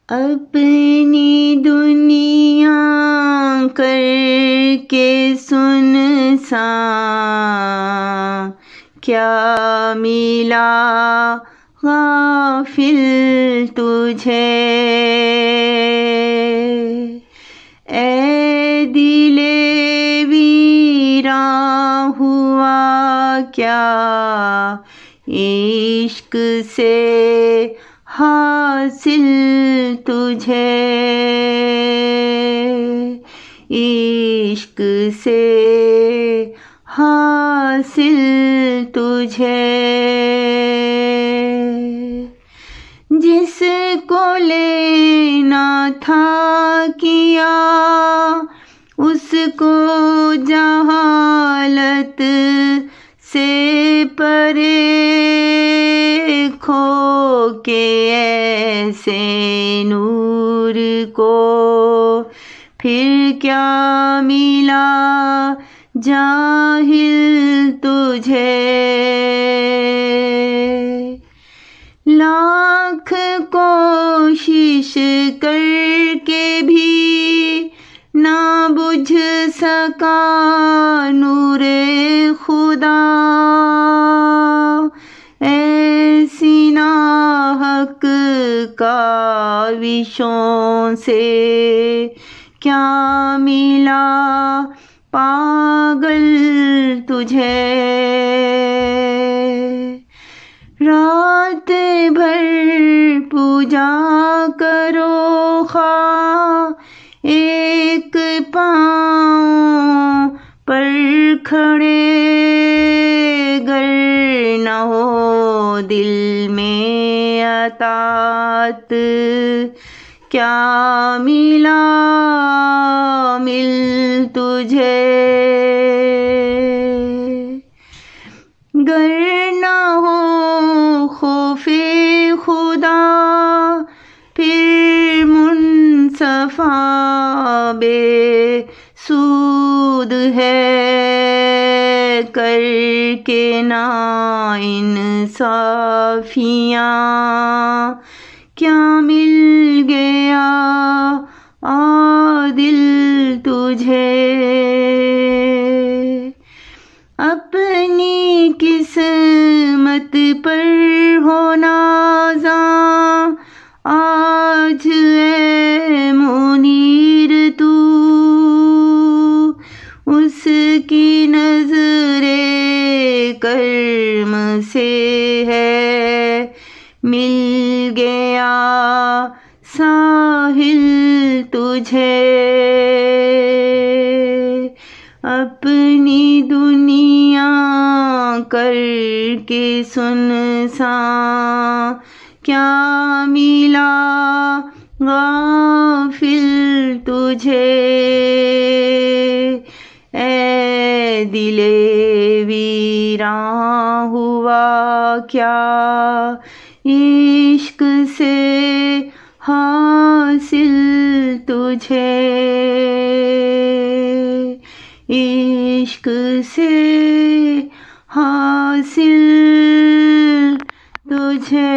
اپنی دنیا کر کے سنسان، کیا ملا غافل تجھے؟ اے دل ویراں ہوا کیا عشق سے حاصل تجھے؟ عشق سے حاصل تجھے؟ جس کو لینا تھا کیا، اس کو جہالت سے پرے کھو کے ایسے نور کو پھر کیا ملا جاہل تجھے؟ لاکھ کوشش کر کے بھی نہ بجھ سکا نور خدا، ایسی ناحق کاوشوں سے کیا ملا پاگل تجھے؟ رات بھر پوجا کرو خواہ ایک پاؤں پر کھڑے، گر نہ ہو دل میں اطاعت کیا ملا مل تجھے؟ گر نہ ہو خوف خدا پھر منصفاں بے سود ہے، کر کے ناانصافیاں کیا مل گیا عادل تجھے؟ اپنی قسمت پر ہو نازاں آج اے منیر تو، اس کی نظر کرم سے ہے مل گیا ساحل تجھے۔ اپنی دنیا کر کے سنسان، کیا ملا غافل تجھے؟ اے دل ویراں ہوا کیا عشق سے حاصل تجھے؟ عشق سے حاصل تجھے۔